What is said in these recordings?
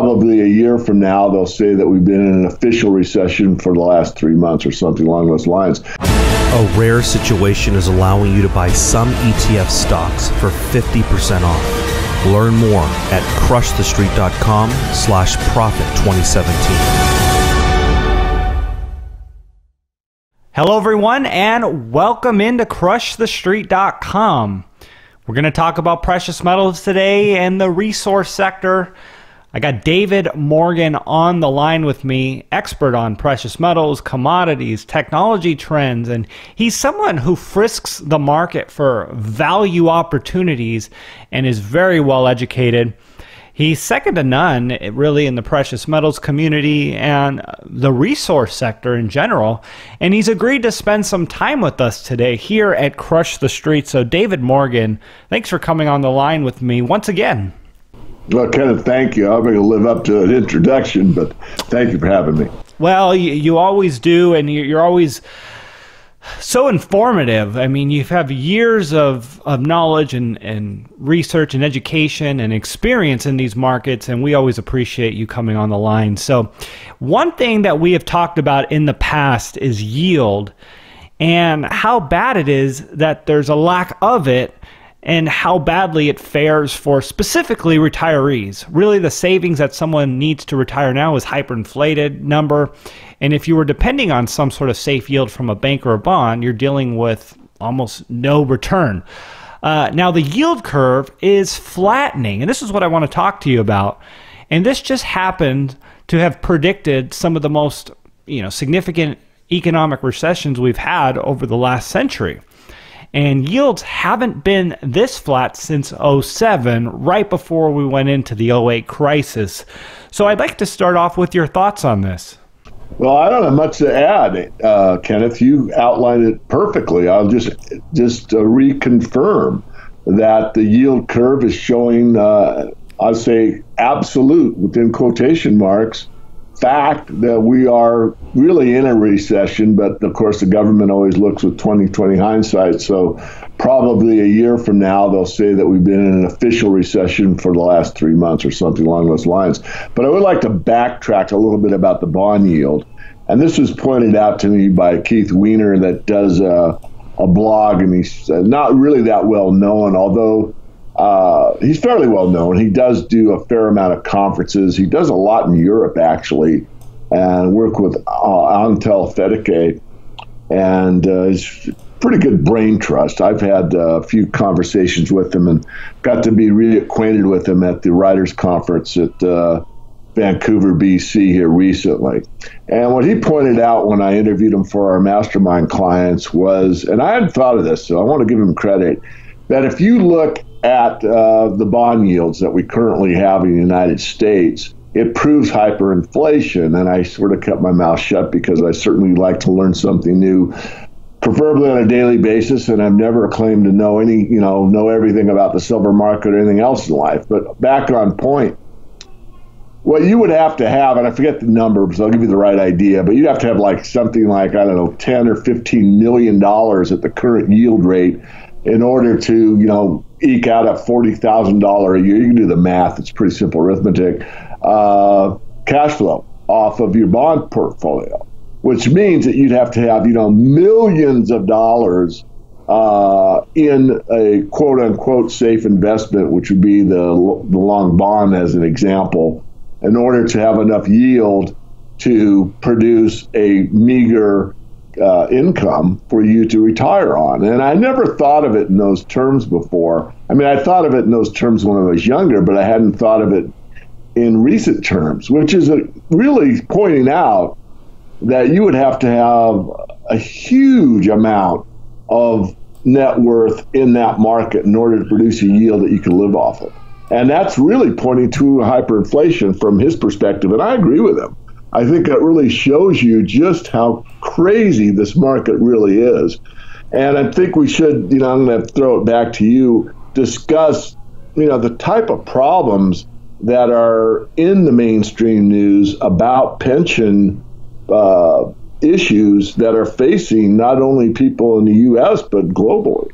probably a year from now, they'll say that we've been in an official recession for the last 3 months or something along those lines. A rare situation is allowing you to buy some ETF stocks for 50% off. Learn more at crushthestreet.com/profit2017. Hello, everyone, and welcome into crushthestreet.com. We're going to talk about precious metals today and the resource sector. I got David Morgan on the line with me, expert on precious metals, commodities, technology trends, and he's someone who frisks the market for value opportunities and is very well educated. He's second to none, really, in the precious metals community and the resource sector in general. And he's agreed to spend some time with us today here at Crush the Street. So, David Morgan, thanks for coming on the line with me once again. Well, Kenneth, thank you. I'm going to live up to an introduction, but thank you for having me. Well, you always do, and you're always so informative. I mean, you have years of knowledge and research and education and experience in these markets, and we always appreciate you coming on the line. So one thing that we have talked about in the past is yield and how bad it is that there's a lack of it, and how badly it fares for specifically retirees. Really, the savings that someone needs to retire now is hyperinflated number. And if you were depending on some sort of safe yield from a bank or a bond, you're dealing with almost no return. Now, the yield curve is flattening, and this is what I want to talk to you about. And this just happened to have predicted some of the most, significant economic recessions we've had over the last century. And yields haven't been this flat since '07, right before we went into the '08 crisis. So I'd like to start off with your thoughts on this. Well, I don't have much to add, Kenneth. You outlined it perfectly. I'll just reconfirm that the yield curve is showing, I'd say, absolute, within quotation marks, fact that we are really in a recession, but of course the government always looks with 20/20 hindsight. So probably a year from now, they'll say that we've been in an official recession for the last 3 months or something along those lines. But I would like to backtrack a little bit about the bond yield. And this was pointed out to me by Keith Weiner that does a blog, and he's not really that well known, although he's fairly well known. He does do a fair amount of conferences. He does a lot in Europe, actually, and work with Antel Fedeke, and he's pretty good brain trust. I've had a few conversations with him and got to be reacquainted with him at the Writers' Conference at Vancouver, BC here recently. And what he pointed out when I interviewed him for our mastermind clients was, and I hadn't thought of this, so I want to give him credit, that if you look at the bond yields that we currently have in the United States, it proves hyperinflation. And I sort of kept my mouth shut because I certainly like to learn something new, preferably on a daily basis. And I've never claimed to know know everything about the silver market or anything else in life. But back on point, what you would have to have, and I forget the number, so I'll give you the right idea, but you'd have to have something like, I don't know, 10 or $15 million at the current yield rate in order to, eke out a $40,000 a year. You can do the math. It's pretty simple arithmetic. Cash flow off of your bond portfolio, which means that you'd have to have, millions of dollars in a quote unquote safe investment, which would be the long bond as an example, in order to have enough yield to produce a meager income for you to retire on. And I never thought of it in those terms before. I mean, I thought of it in those terms when I was younger, but I hadn't thought of it in recent terms, which is really pointing out that you would have to have a huge amount of net worth in that market in order to produce a yield that you can live off of. And that's really pointing to hyperinflation from his perspective, and I agree with him. I think it really shows you just how crazy this market really is. And I think we should, I'm going to throw it back to you, discuss, the type of problems that are in the mainstream news about pension issues that are facing not only people in the U.S., but globally.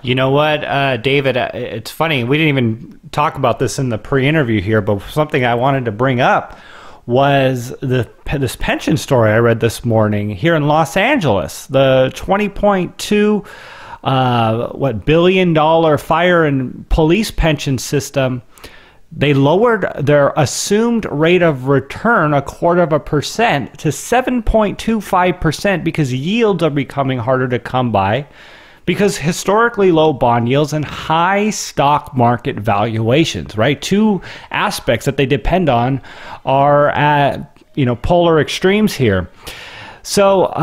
You know what, David, it's funny. We didn't even talk about this in the pre-interview here, but something I wanted to bring up was this pension story I read this morning here in Los Angeles. The $20.2 billion fire and police pension system. They lowered their assumed rate of return 0.25% to 7.25% because yields are becoming harder to come by, because historically low bond yields and high stock market valuations, right? Two aspects that they depend on are at, polar extremes here. So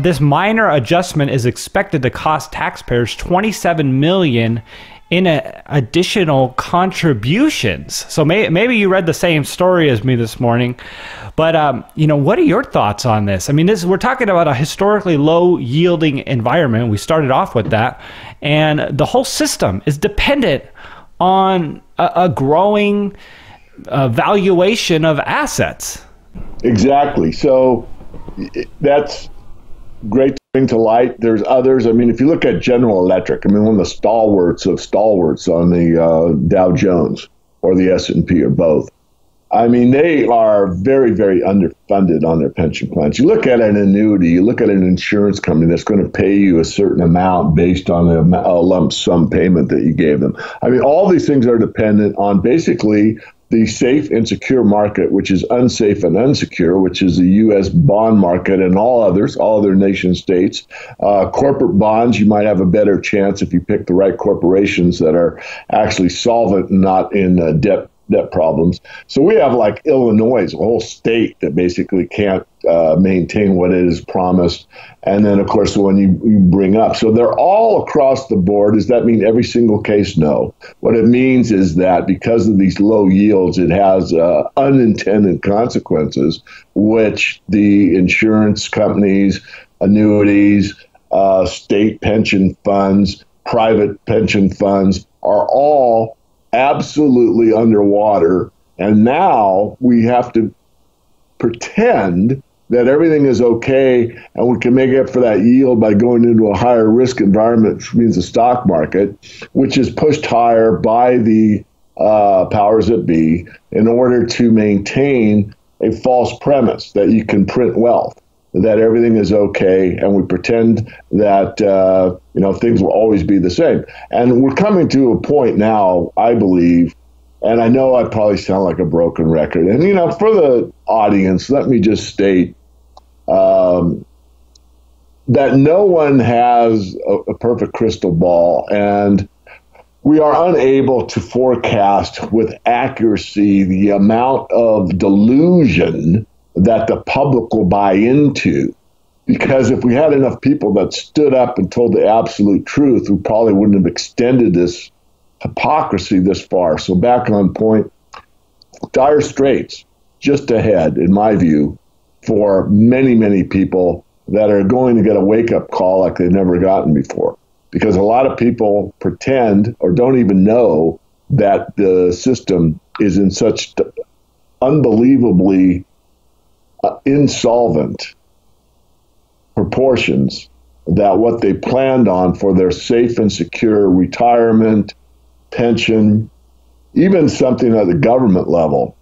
this minor adjustment is expected to cost taxpayers $27 million in additional contributions. So maybe you read the same story as me this morning, but what are your thoughts on this? I mean, we're talking about a historically low yielding environment. We started off with that, and the whole system is dependent on a growing valuation of assets. Exactly. So that's great to bring to light. There's others. I mean, if you look at General Electric, one of the stalwarts of stalwarts on the Dow Jones or the S&P or both. They are very, very underfunded on their pension plans. You look at an annuity, you look at an insurance company that's going to pay you a certain amount based on a lump sum payment that you gave them. All these things are dependent on basically the safe and secure market, which is unsafe and unsecure, which is the U.S. bond market and all other nation states. Corporate bonds, you might have a better chance if you pick the right corporations that are actually solvent and not in debt problems. So we have like Illinois, a whole state that basically can't maintain what it is promised. And then, of course, the one you bring up. So they're all across the board. Does that mean every single case? No. What it means is that because of these low yields, it has unintended consequences, which the insurance companies, annuities, state pension funds, private pension funds are all absolutely underwater. And now we have to pretend that everything is okay and we can make up for that yield by going into a higher risk environment, which means the stock market, which is pushed higher by the powers that be in order to maintain a false premise that you can print wealth, that everything is okay, and we pretend that things will always be the same. And we're coming to a point now, I believe, and I know I probably sound like a broken record. And for the audience, let me just state that no one has a perfect crystal ball, and we are unable to forecast with accuracy the amount of delusion that the public will buy into. Because if we had enough people that stood up and told the absolute truth, we probably wouldn't have extended this hypocrisy this far. So back on point, dire straits just ahead, in my view, for many, many people that are going to get a wake-up call like they've never gotten before. Because a lot of people pretend or don't even know that the system is in such unbelievably insolvent proportions that what they planned on for their safe and secure retirement, pension, even something at the government level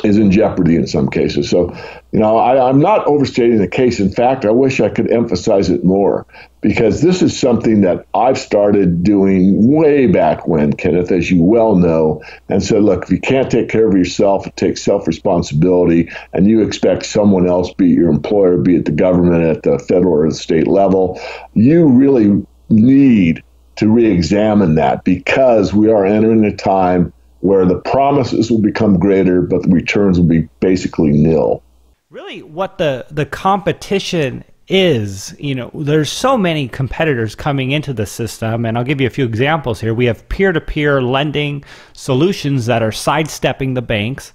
is in jeopardy in some cases. So, I'm not overstating the case. In fact, I wish I could emphasize it more, because this is something that I've started doing way back when, Kenneth, as you well know, and said, look, if you can't take care of yourself, it takes self-responsibility, and you expect someone else, be it your employer, be it the government at the federal or the state level, you really need to re-examine that, because we are entering a time where the promises will become greater, but the returns will be basically nil. Really, what the competition is, there's so many competitors coming into the system, and I'll give you a few examples here. We have peer-to-peer lending solutions that are sidestepping the banks,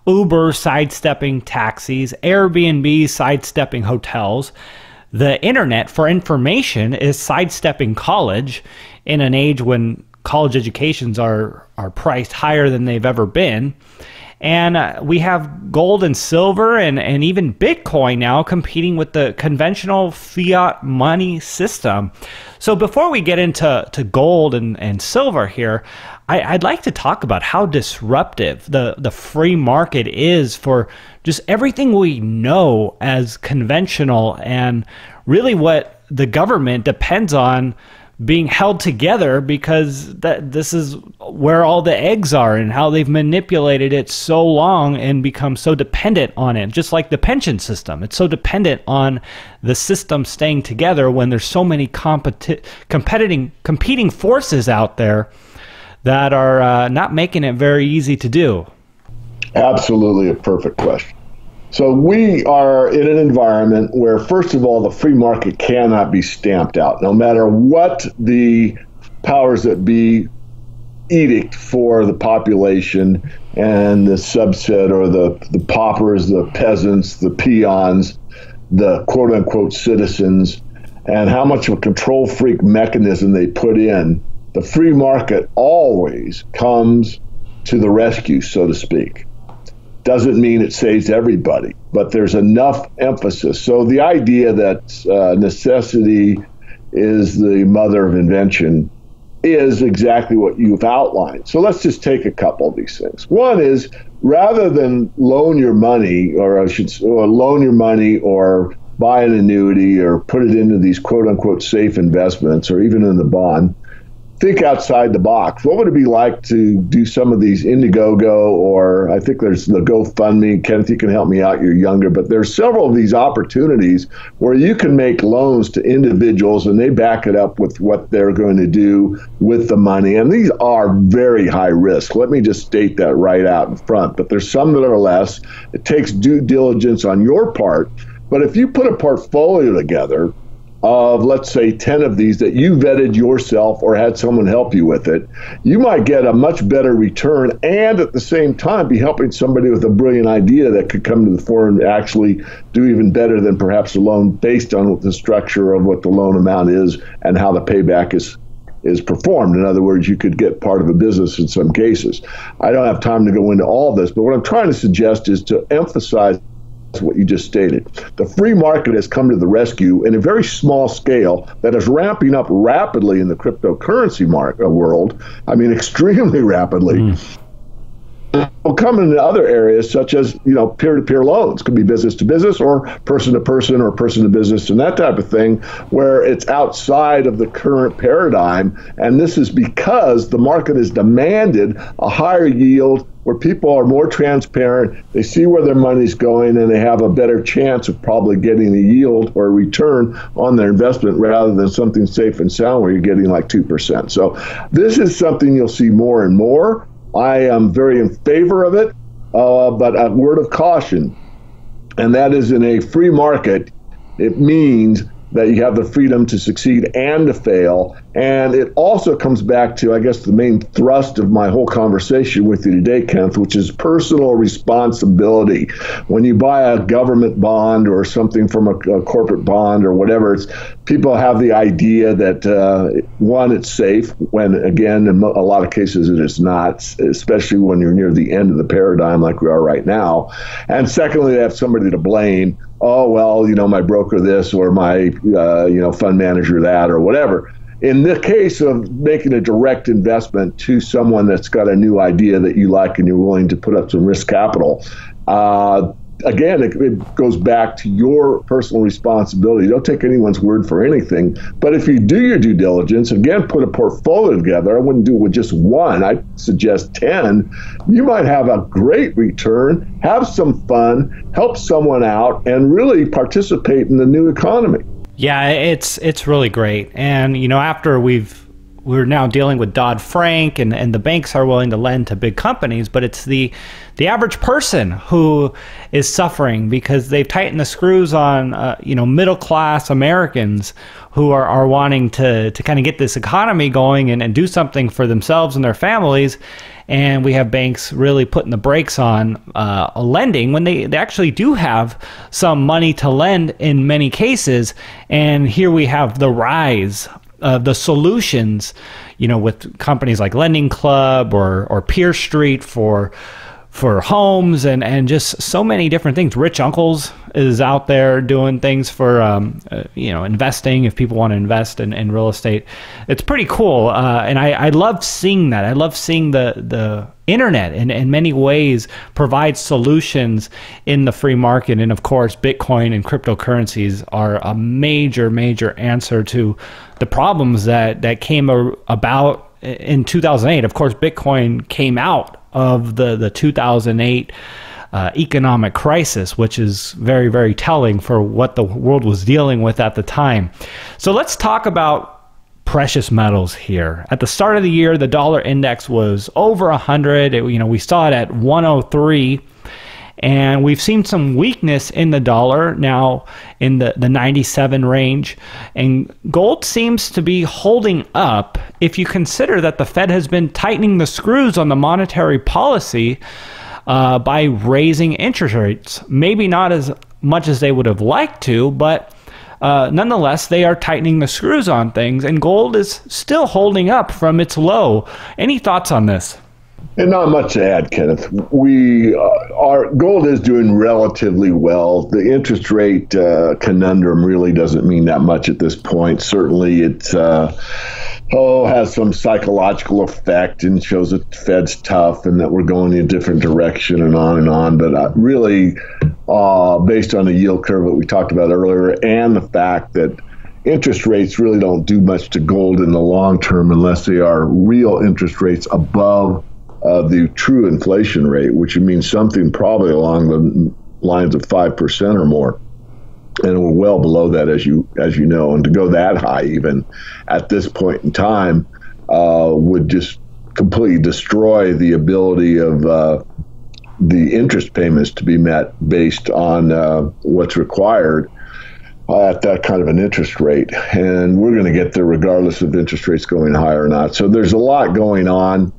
Uber sidestepping taxis, Airbnb sidestepping hotels. The internet for information is sidestepping college in an age when college educations are priced higher than they've ever been. And we have gold and silver and even Bitcoin now competing with the conventional fiat money system. So before we get into gold and silver here, I'd like to talk about how disruptive the free market is for just everything we know as conventional, and really what the government depends on being held together, because this is where all the eggs are, and how they've manipulated it so long and become so dependent on it. Just like the pension system, it's so dependent on the system staying together when there's so many competing forces out there that are not making it very easy to do. Absolutely a perfect question. So we are in an environment where, first of all, the free market cannot be stamped out, no matter what the powers that be edict for the population and the subset, or the paupers, the peasants, the peons, the quote-unquote citizens, and how much of a control freak mechanism they put in. The free market always comes to the rescue, so to speak. Doesn't mean it saves everybody, but there's enough emphasis. So the idea that necessity is the mother of invention is exactly what you've outlined. So let's just take a couple of these things. One is, rather than loan your money, or I should say, loan your money or buy an annuity or put it into these quote-unquote safe investments, or even in the bond, think outside the box. What would it be like to do some of these Indiegogo, or I think there's the GoFundMe? Kenneth, you can help me out, you're younger, but there's several of these opportunities where you can make loans to individuals and they back it up with what they're going to do with the money. And these are very high risk. Let me just state that right out in front. But there's some that are less. It takes due diligence on your part. But if you put a portfolio together of, let's say, 10 of these that you vetted yourself or had someone help you with it, you might get a much better return, and at the same time be helping somebody with a brilliant idea that could come to the fore and actually do even better than perhaps a loan, based on the structure of what the loan amount is and how the payback is performed. In other words, you could get part of a business in some cases. I don't have time to go into all this, but what I'm trying to suggest is to emphasize what you just stated. The free market has come to the rescue in a very small scale that is ramping up rapidly in the cryptocurrency world. I mean, extremely rapidly. Will come into other areas, such as, peer-to-peer loans. Could be business to business, or person to person, or person to business, and that type of thing, where it's outside of the current paradigm. And this is because the market has demanded a higher yield, where people are more transparent, they see where their money's going, and they have a better chance of probably getting a yield or a return on their investment, rather than something safe and sound where you're getting like 2%. So this is something you'll see more and more. I am very in favor of it, but a word of caution, and that is, in a free market, it means that you have the freedom to succeed and to fail. And it also comes back to, I guess, the main thrust of my whole conversation with you today, Kenneth, which is personal responsibility. When you buy a government bond or something from a corporate bond or whatever, people have the idea that, one, it's safe, when, again, in a lot of cases it is not, especially when you're near the end of the paradigm like we are right now. And secondly, they have somebody to blame. Oh, well, my broker this, or my, fund manager that, or whatever. In the case of making a direct investment to someone that's got a new idea that you like and you're willing to put up some risk capital, again, it goes back to your personal responsibility. Don't take anyone's word for anything. But if you do your due diligence, again, put a portfolio together. I wouldn't do it with just one. I'd suggest 10. You might have a great return, have some fun, help someone out, and really participate in the new economy. Yeah, it's really great. And, after we're now dealing with Dodd-Frank, and the banks are willing to lend to big companies, but it's the average person who is suffering because they've tightened the screws on middle-class Americans who are wanting to kind of get this economy going and do something for themselves and their families. And we have banks really putting the brakes on lending when they actually do have some money to lend in many cases. And here we have the rise of the solutions, with companies like Lending Club or Peer Street for for homes and just so many different things. Rich Uncles is out there doing things for investing, if people want to invest in real estate. It's pretty cool, and I love seeing that. I love seeing the internet in many ways provide solutions in the free market. And of course, Bitcoin and cryptocurrencies are a major answer to the problems that came about in 2008. Of course, Bitcoin came out of the 2008 economic crisis, which is very telling for what the world was dealing with at the time. So let's talk about precious metals here. At the start of the year, the dollar index was over 100. We saw it at 103. And we've seen some weakness in the dollar now in the 97 range. And gold seems to be holding up if you consider that the Fed has been tightening the screws on the monetary policy by raising interest rates. Maybe not as much as they would have liked to, but nonetheless, they are tightening the screws on things. And gold is still holding up from its low. Any thoughts on this? And not much to add, Kenneth. Our gold is doing relatively well. The interest rate conundrum really doesn't mean that much at this point. Certainly, it has some psychological effect and shows that the Fed's tough and that we're going in a different direction and on and on. But really, based on the yield curve that we talked about earlier, and the fact that interest rates really don't do much to gold in the long term unless they are real interest rates above the true inflation rate, which means something probably along the lines of 5% or more. And we're well below that, as you know. And to go that high even at this point in time would just completely destroy the ability of the interest payments to be met based on what's required at that kind of an interest rate. And we're going to get there regardless of interest rates going higher or not. So there's a lot going on.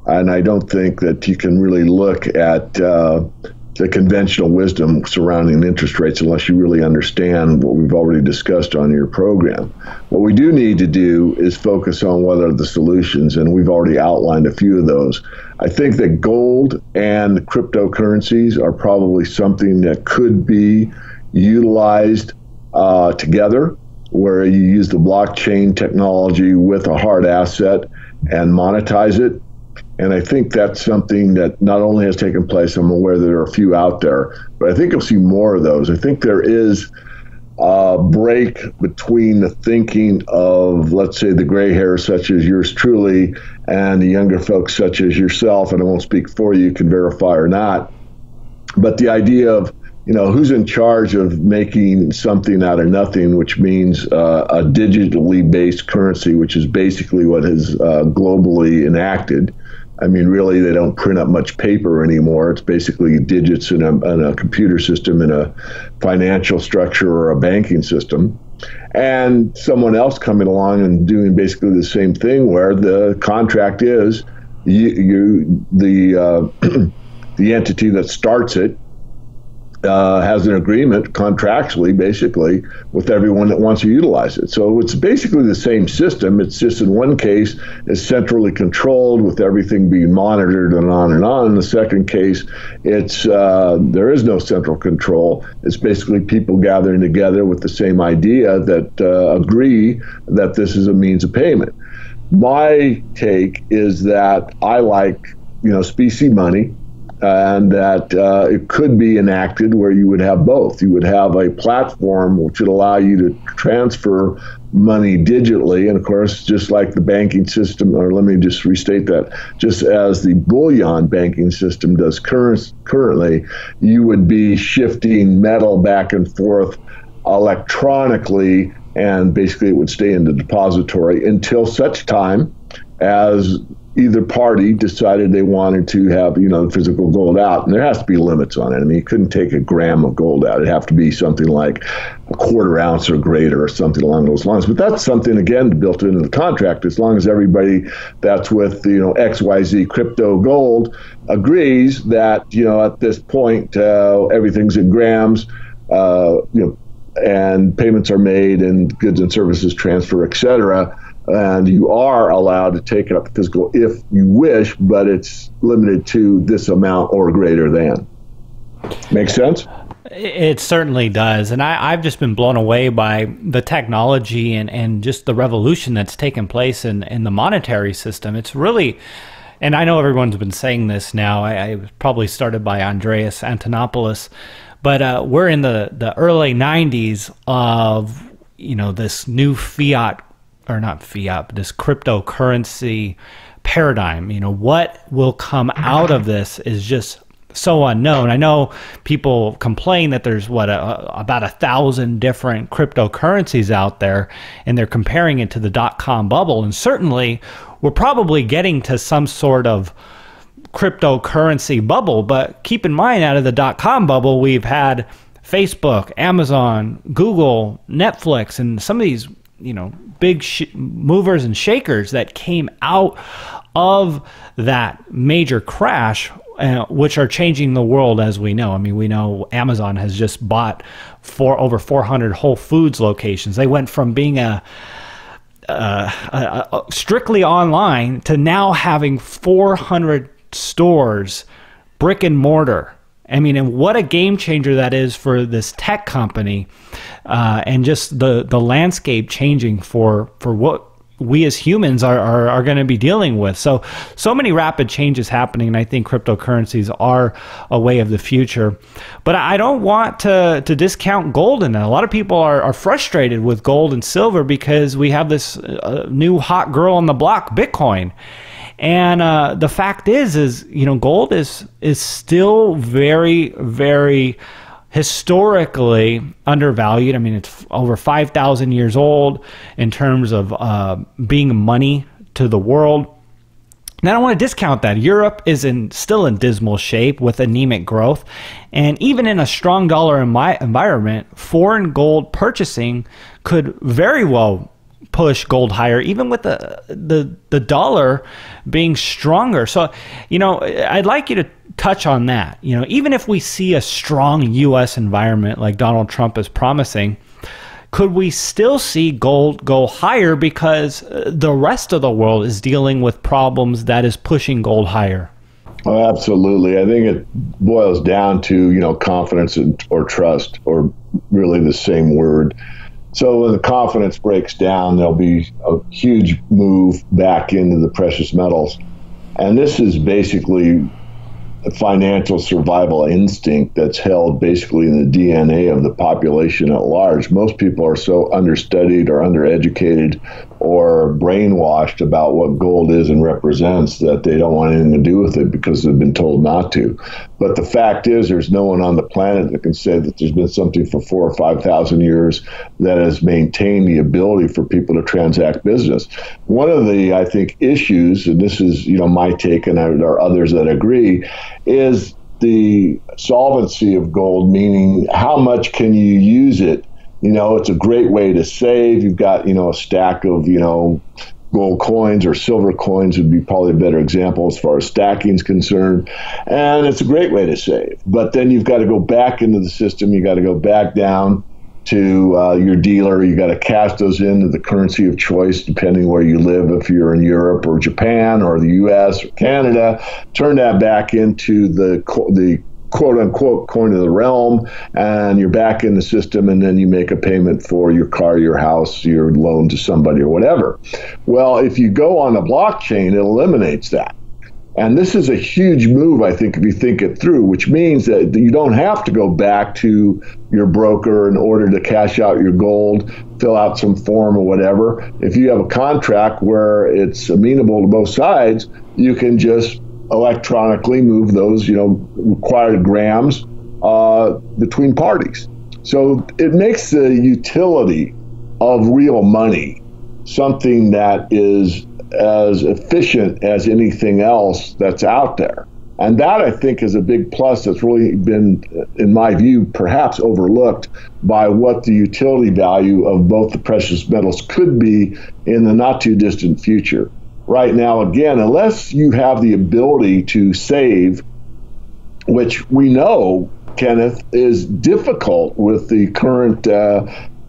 And I don't think that you can really look at the conventional wisdom surrounding interest rates unless you really understand what we've already discussed on your program. What we do need to do is focus on what are the solutions, and we've already outlined a few of those. I think that gold and cryptocurrencies are probably something that could be utilized together, where you use the blockchain technology with a hard asset and monetize it. And I think that's something that not only has taken place, I'm aware there are a few out there, but I think you'll see more of those. I think there is a break between the thinking of, let's say, the gray hairs such as yours truly and the younger folks such as yourself, and I won't speak for you, can verify or not, but the idea of, who's in charge of making something out of nothing, which means a digitally based currency, which is basically what is globally enacted. I mean, really, they don't print up much paper anymore. It's basically digits in a computer system, in a financial structure or a banking system. And someone else coming along and doing basically the same thing, where the contract is the entity that starts it has an agreement contractually, basically, with everyone that wants to utilize it. So it's basically the same system. It's just in one case, it's centrally controlled with everything being monitored and on and on. In the second case, it's there is no central control. It's basically people gathering together with the same idea that agree that this is a means of payment. My take is that I like, specie money, and that it could be enacted where you would have both. You would have a platform which would allow you to transfer money digitally, and of course, just like the banking system, or let me just restate that, just as the bullion banking system does currently, you would be shifting metal back and forth electronically, and basically it would stay in the depository until such time as either party decided they wanted to have, physical gold out. And there has to be limits on it. I mean, you couldn't take a gram of gold out. It'd have to be something like a quarter ounce or greater or something along those lines. But that's something, again, built into the contract. As long as everybody that's with, XYZ crypto gold agrees that, at this point, everything's in grams, and payments are made and goods and services transfer, et cetera, And you are allowed to take out the physical if you wish, but it's limited to this amount or greater than. Make sense? It certainly does. And I've just been blown away by the technology and just the revolution that's taken place in the monetary system. It's really, and I know everyone's been saying this now, I was probably started by Andreas Antonopoulos, but we're in the early 90s of, this new fiat, or not fiat, but this cryptocurrency paradigm. What will come out of this is just so unknown. I know people complain that there's about 1,000 different cryptocurrencies out there, and they're comparing it to the .com bubble. And certainly we're probably getting to some sort of cryptocurrency bubble. But keep in mind, out of the .com bubble, we've had Facebook, Amazon, Google, Netflix, and some of these big movers and shakers that came out of that major crash, which are changing the world as we know. I mean, we know Amazon has just bought over 400 Whole Foods locations. They went from being a strictly online to now having 400 stores, brick and mortar. I mean, and what a game changer that is for this tech company, and just the landscape changing for what we as humans are going to be dealing with. So many rapid changes happening, and I think cryptocurrencies are a way of the future. But I don't want to discount gold in that. A lot of people are frustrated with gold and silver because we have this new hot girl on the block, Bitcoin. And the fact is gold is still very, very historically undervalued. I mean, it's over 5,000 years old in terms of being money to the world. And I don't want to discount that. Europe is still in dismal shape with anemic growth. And even in a strong dollar environment, foreign gold purchasing could very well push gold higher, even with the dollar being stronger. So, I'd like you to touch on that. Even if we see a strong U.S. environment like Donald Trump is promising, could we still see gold go higher because the rest of the world is dealing with problems that is pushing gold higher? Oh, absolutely. I think it boils down to, confidence or trust, or really the same word. So when the confidence breaks down, there'll be a huge move back into the precious metals. And this is basically a financial survival instinct that's held basically in the DNA of the population at large. Most people are so understudied or undereducated or brainwashed about what gold is and represents that they don't want anything to do with it because they've been told not to. But the fact is, there's no one on the planet that can say that there's been something for 4,000 or 5,000 years that has maintained the ability for people to transact business. One of the, I think, issues, and this is, my take, and there are others that agree, is the solvency of gold, meaning how much can you use it? It's a great way to save. You've got, a stack of, gold coins, or silver coins would be probably a better example as far as stacking is concerned. And it's a great way to save. But then you've got to go back into the system. You got to go back down to your dealer. You got to cash those into the currency of choice, depending where you live. If you're in Europe or Japan or the U.S. or Canada, turn that back into the quote-unquote coin of the realm, and you're back in the system, and then you make a payment for your car, your house, your loan to somebody or whatever. Well, if you go on a blockchain, it eliminates that. And this is a huge move, I think, if you think it through, which means that you don't have to go back to your broker in order to cash out your gold, fill out some form or whatever. If you have a contract where it's amenable to both sides, you can just electronically move those, required grams between parties. So it makes the utility of real money something that is as efficient as anything else that's out there. And that, I think, is a big plus that's really been, in my view, perhaps overlooked by what the utility value of both the precious metals could be in the not too distant future. Right now, again, unless you have the ability to save, which we know, Kenneth, is difficult with the current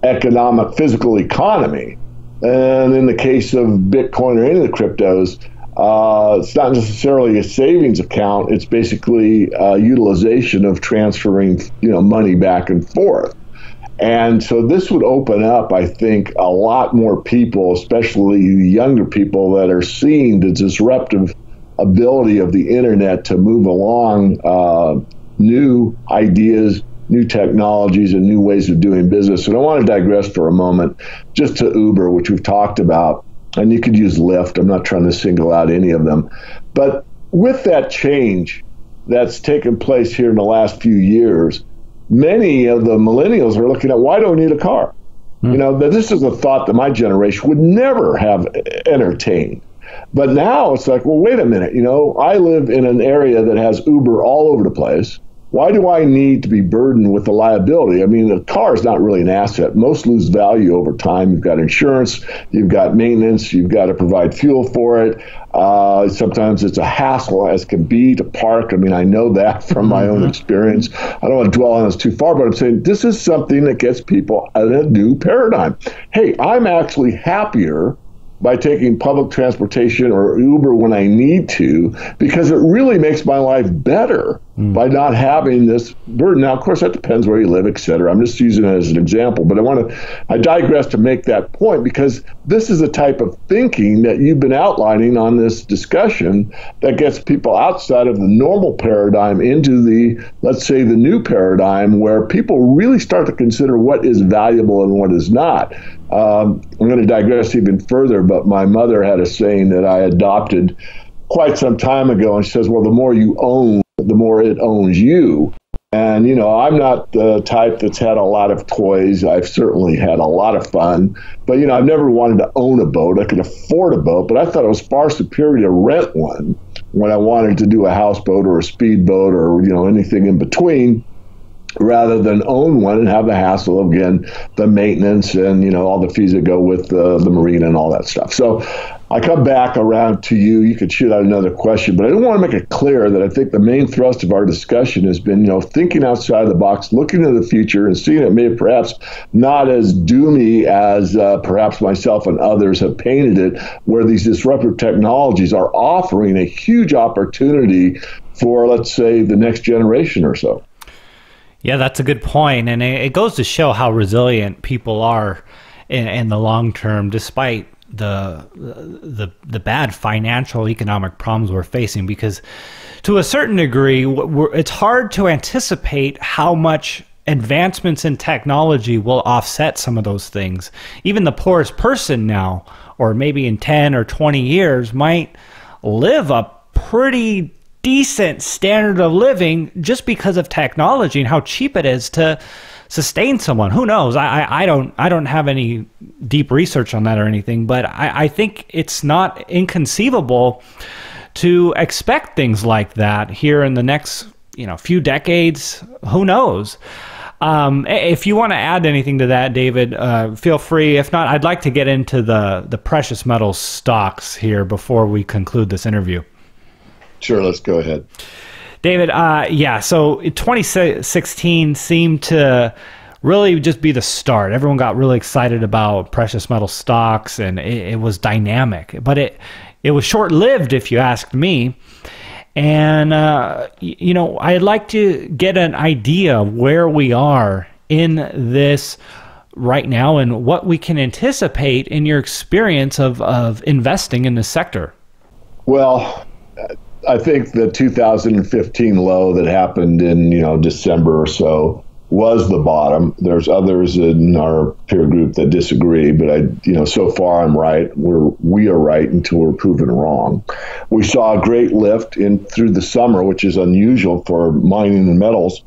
economic, physical economy. And in the case of Bitcoin or any of the cryptos, it's not necessarily a savings account. It's basically utilization of transferring, money back and forth. And so this would open up, I think, a lot more people, especially the younger people, that are seeing the disruptive ability of the internet to move along new ideas, new technologies, and new ways of doing business. And I want to digress for a moment just to Uber, which we've talked about. And you could use Lyft. I'm not trying to single out any of them. But with that change that's taken place here in the last few years, many of the millennials are looking at, why do I need a car? This is a thought that my generation would never have entertained. But now it's like, well, wait a minute. I live in an area that has Uber all over the place. Why do I need to be burdened with the liability? I mean, the car is not really an asset. Most lose value over time. You've got insurance, you've got maintenance, you've got to provide fuel for it. Sometimes it's a hassle, as can be, to park. I mean, I know that from my own experience. I don't want to dwell on this too far, but I'm saying this is something that gets people in a new paradigm. Hey, I'm actually happier by taking public transportation or Uber when I need to, because it really makes my life better by not having this burden. Now, of course, that depends where you live, et cetera. I'm just using it as an example, but I digress to make that point, because this is a type of thinking that you've been outlining on this discussion that gets people outside of the normal paradigm into the, let's say, the new paradigm, where people really start to consider what is valuable and what is not. I'm going to digress even further, but my mother had a saying that I adopted quite some time ago, and she says, well, the more you own, the more it owns you. And, I'm not the type that's had a lot of toys. I've certainly had a lot of fun, but, I've never wanted to own a boat. I could afford a boat, but I thought it was far superior to rent one when I wanted to do a houseboat or a speedboat or, anything in between, rather than own one and have the hassle of, again, the maintenance and, all the fees that go with the marina and all that stuff. So I come back around to you. You could shoot out another question, but I don't want to make it clear that I think the main thrust of our discussion has been, thinking outside the box, looking to the future and seeing it maybe perhaps not as doomy as perhaps myself and others have painted it, where these disruptive technologies are offering a huge opportunity for, let's say, the next generation or so. Yeah, that's a good point, and it goes to show how resilient people are in the long term, despite the bad financial economic problems we're facing. Because to a certain degree, it's hard to anticipate how much advancements in technology will offset some of those things. Even the poorest person now, or maybe in 10 or 20 years, might live a pretty decent standard of living just because of technology and how cheap it is to sustain someone. Who knows? I don't have any deep research on that or anything, but I think it's not inconceivable to expect things like that here in the next few decades. Who knows? If you want to add anything to that, David, feel free. If not, I'd like to get into the precious metals stocks here before we conclude this interview. Sure, let's go ahead. David, so 2016 seemed to really just be the start. Everyone got really excited about precious metal stocks, and it was dynamic. But it was short-lived, if you asked me. And, I'd like to get an idea of where we are in this right now and what we can anticipate in your experience of investing in this sector. Well, I think the 2015 low that happened in, December or so was the bottom. There's others in our peer group that disagree, but so far I'm right. We are right until we're proven wrong. We saw a great lift through the summer, which is unusual for mining and metals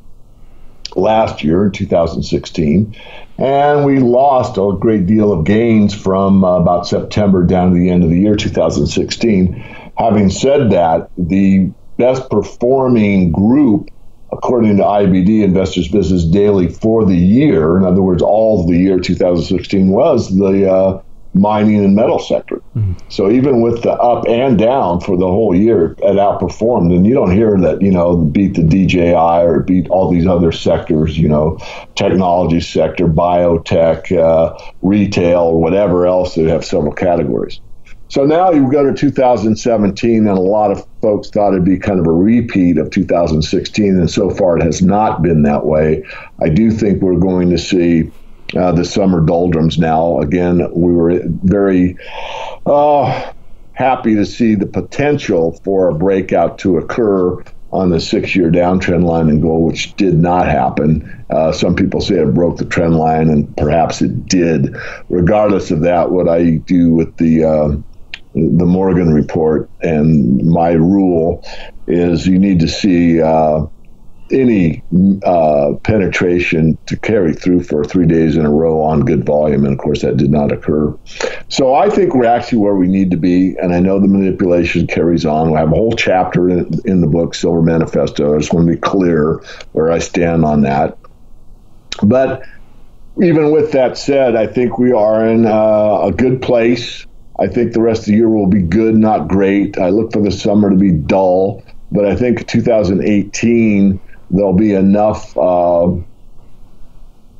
last year in 2016. And we lost a great deal of gains from about September down to the end of the year 2016. Having said that, the best performing group, according to IBD, Investors Business Daily, for the year, in other words, all of the year 2016, was the mining and metal sector. So even with the up and down for the whole year, it outperformed. And you don't hear that, beat the DJI or beat all these other sectors, technology sector, biotech, retail, or whatever else that have several categories. So now you go to 2017, and a lot of folks thought it'd be kind of a repeat of 2016, and so far it has not been that way. I do think we're going to see the summer doldrums now. Again, we were very happy to see the potential for a breakout to occur on the 6-year downtrend line and gold, which did not happen. Some people say it broke the trend line, and perhaps it did. Regardless of that, what I do with the Morgan report and my rule is you need to see any penetration to carry through for 3 days in a row on good volume, and of course that did not occur. So I think we're actually where we need to be, and I know the manipulation carries on. We have a whole chapter in the book, Silver Manifesto. I just want to be clear where I stand on that. But even with that said, I think we are in a good place. I think the rest of the year will be good, not great. I look for the summer to be dull, but I think 2018 there'll be enough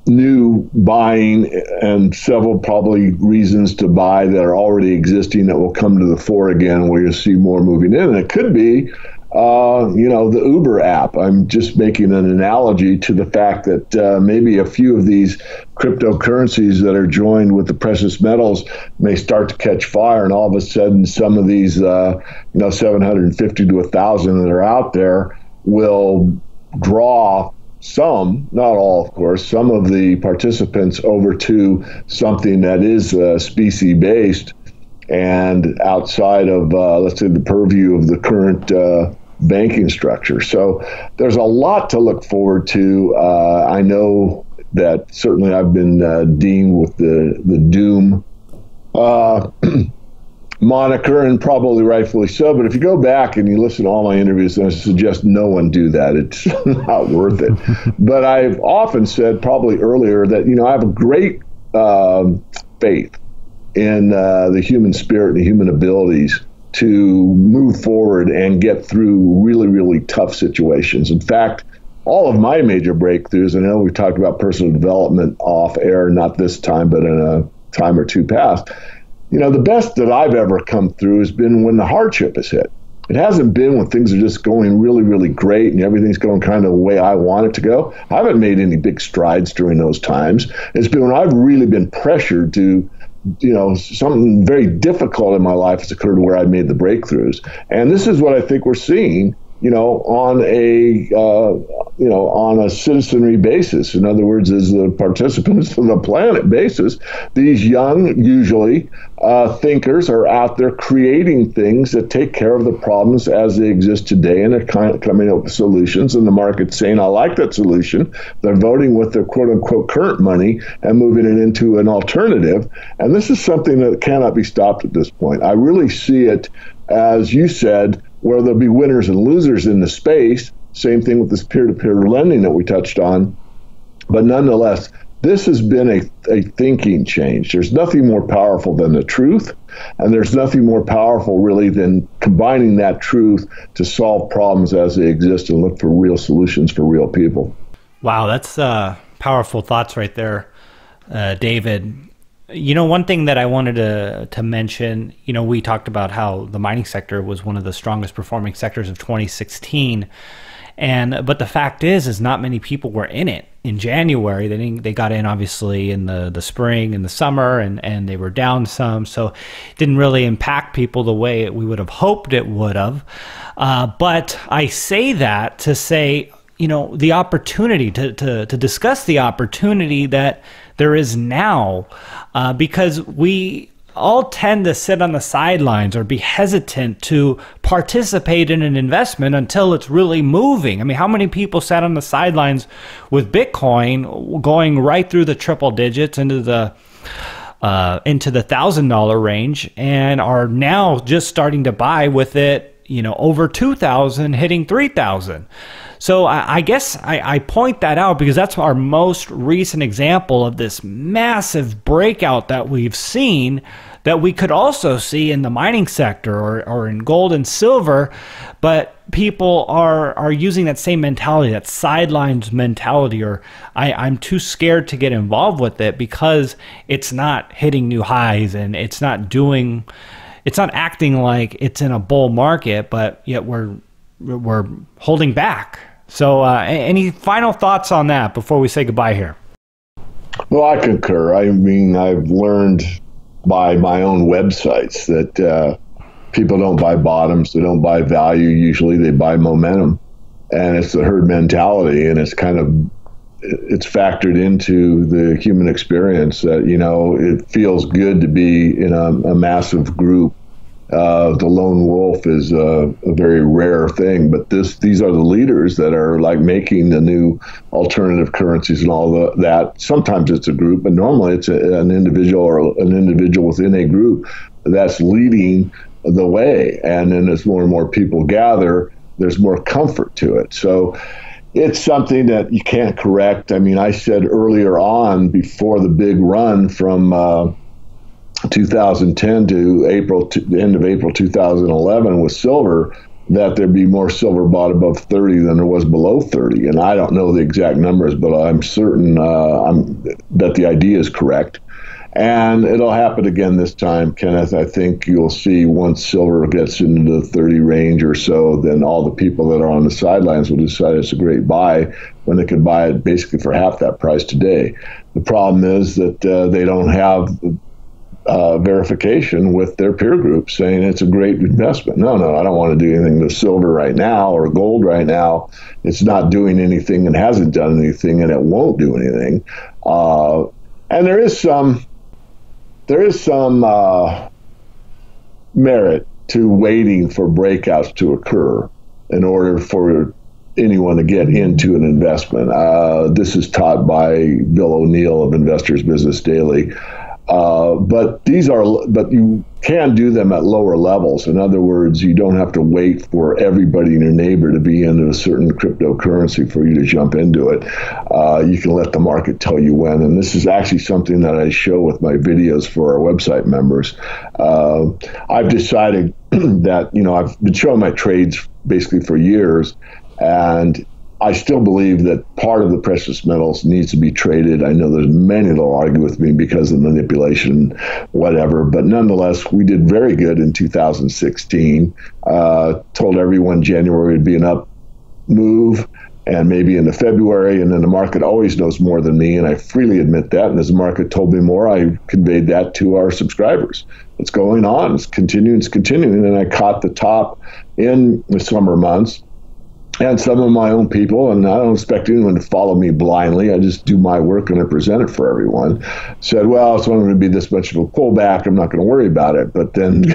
new buying and several probably reasons to buy that are already existing that will come to the fore again, where you'll see more moving in. And it could be, the Uber app. I'm just making an analogy to the fact that maybe a few of these cryptocurrencies that are joined with the precious metals may start to catch fire, and all of a sudden some of these, 750 to 1,000 that are out there will draw some, not all, of course, some of the participants over to something that is specie-based and outside of, let's say, the purview of the current banking structure. So there's a lot to look forward to. I know that certainly I've been deemed with the doom moniker, and probably rightfully so. But if you go back and you listen to all my interviews, I suggest no one do that. It's not worth it. But I've often said, probably earlier, that I have a great faith in the human spirit and the human abilities to move forward and get through really, really tough situations. In fact, all of my major breakthroughs, and I know we talked about personal development off air, not this time, but in a time or two past, the best that I've ever come through has been when the hardship has hit. It hasn't been when things are just going really, really great and everything's going kind of the way I want it to go. I haven't made any big strides during those times. It's been when I've really been pressured to, something very difficult in my life has occurred where I made the breakthroughs. And this is what I think we're seeing, on a citizenry basis. In other words, as the participants of the planet basis, these young, usually, thinkers are out there creating things that take care of the problems as they exist today, and they're kind of coming up with solutions, and the market's saying, I like that solution. They're voting with their quote-unquote current money and moving it into an alternative, and this is something that cannot be stopped at this point. I really see it, as you said, where there'll be winners and losers in the space. Same thing with this peer-to-peer lending that we touched on. But nonetheless, this has been a thinking change. There's nothing more powerful than the truth, and there's nothing more powerful really than combining that truth to solve problems as they exist and look for real solutions for real people. Wow, that's powerful thoughts right there, David. One thing that I wanted to mention, we talked about how the mining sector was one of the strongest performing sectors of 2016. But the fact is not many people were in it in January. They got in obviously in the spring and the summer, and they were down some, so it didn't really impact people the way we would have hoped it would have. But I say that to say, the opportunity to discuss the opportunity that there is now, because we all tend to sit on the sidelines or be hesitant to participate in an investment until it's really moving. I mean, how many people sat on the sidelines with Bitcoin going right through the triple digits into the $1,000 range and are now just starting to buy with it, over 2,000 hitting 3,000. So I guess I point that out because that's our most recent example of this massive breakout that we've seen, that we could also see in the mining sector or in gold and silver, but people are using that same mentality, that sidelines mentality, or I'm too scared to get involved with it because it's not hitting new highs and it's not acting like it's in a bull market, but yet we're holding back. So any final thoughts on that before we say goodbye here? Well, I concur. I mean, I've learned by my own websites that people don't buy bottoms, they don't buy value. Usually they buy momentum, and it's the herd mentality, and it's factored into the human experience that, it feels good to be in a massive group. The lone wolf is a very rare thing, but these are the leaders that are like making the new alternative currencies and all that. Sometimes it's a group, but normally it's an individual or an individual within a group that's leading the way. And then as more and more people gather, there's more comfort to it. So it's something that you can't correct. I mean, I said earlier on, before the big run from 2010 to the end of April 2011 with silver, that there'd be more silver bought above 30 than there was below 30. And I don't know the exact numbers, but I'm certain that the idea is correct. And it'll happen again this time, Kenneth. I think you'll see once silver gets into the 30 range or so, then all the people that are on the sidelines will decide it's a great buy when they could buy it basically for half that price today. The problem is that they don't have verification with their peer group saying it's a great investment. No, I don't want to do anything to silver right now or gold right now. It's not doing anything and hasn't done anything, and it won't do anything. And there is some merit to waiting for breakouts to occur in order for anyone to get into an investment. This is taught by Bill O'Neill of Investors Business Daily. But you can do them at lower levels. In other words, you don't have to wait for everybody in your neighbor to be into a certain cryptocurrency for you to jump into it. You can let the market tell you when. And this is actually something that I show with my videos for our website members. I've decided that, I've been showing my trades basically for years, and I still believe that part of the precious metals needs to be traded. I know there's many that will argue with me because of manipulation, whatever. But nonetheless, we did very good in 2016. Told everyone January would be an up move, and maybe into February. And then the market always knows more than me, and I freely admit that. And as the market told me more, I conveyed that to our subscribers. It's going on. It's continuing. And I caught the top in the summer months. And some of my own people, and I don't expect anyone to follow me blindly, I just do my work and I present it for everyone, said, well, it's only going to be this much of a pullback, I'm not going to worry about it. But then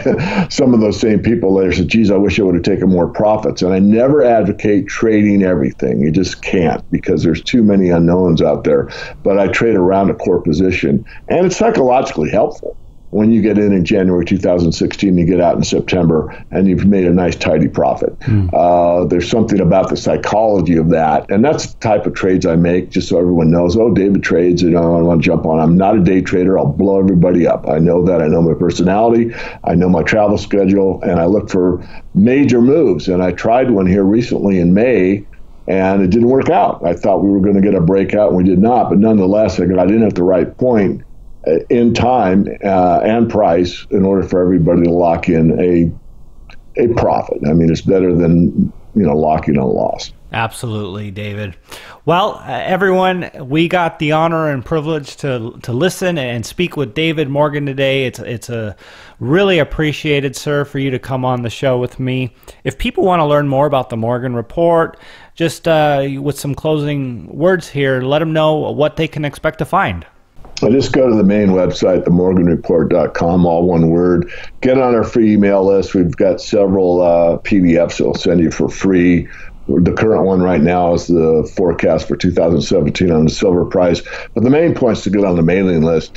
some of those same people later said, geez, I wish I would have taken more profits. And I never advocate trading everything. You just can't, because there's too many unknowns out there. But I trade around a core position, and it's psychologically helpful. When you get in January 2016, you get out in September, and you've made a nice, tidy profit. There's something about the psychology of that, and that's the type of trades I make, just so everyone knows, oh, David trades, I want to jump on. I'm not a day trader. I'll blow everybody up. I know that. I know my personality. I know my travel schedule, and I look for major moves. And I tried one here recently in May, and it didn't work out. I thought we were going to get a breakout, and we did not. But nonetheless, I got in at the right point in time and price in order for everybody to lock in a profit. I mean, it's better than locking on loss. Absolutely, David. Well, everyone, we got the honor and privilege to listen and speak with David Morgan today. It's a really appreciated, sir, for you to come on the show with me. If people want to learn more about the Morgan Report, just with some closing words here, let them know what they can expect to find. Just go to the main website, themorganreport.com, all one word. Get on our free email list. We've got several PDFs that will send you for free. The current one right now is the forecast for 2017 on the silver price. But the main point is to get on the mailing list.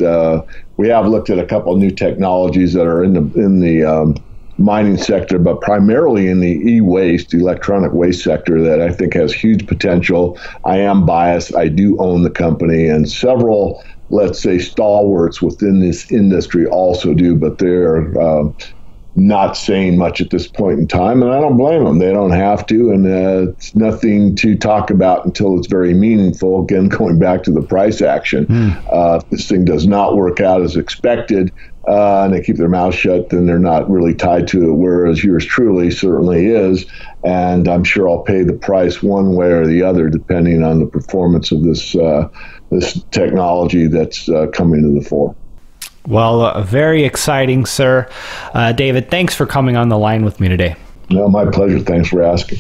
We have looked at a couple of new technologies that are in the mining sector, but primarily in the e-waste, electronic waste sector that I think has huge potential. I am biased. I do own the company, and several, let's say, stalwarts within this industry also do, but they're not saying much at this point in time, and I don't blame them. They don't have to, and it's nothing to talk about until it's very meaningful. Again, going back to the price action, if this thing does not work out as expected, and they keep their mouth shut, then they're not really tied to it, whereas yours truly certainly is, and I'm sure I'll pay the price one way or the other, depending on the performance of this technology that's coming to the fore. Well, very exciting, sir. David, thanks for coming on the line with me today. No, my pleasure. Thanks for asking.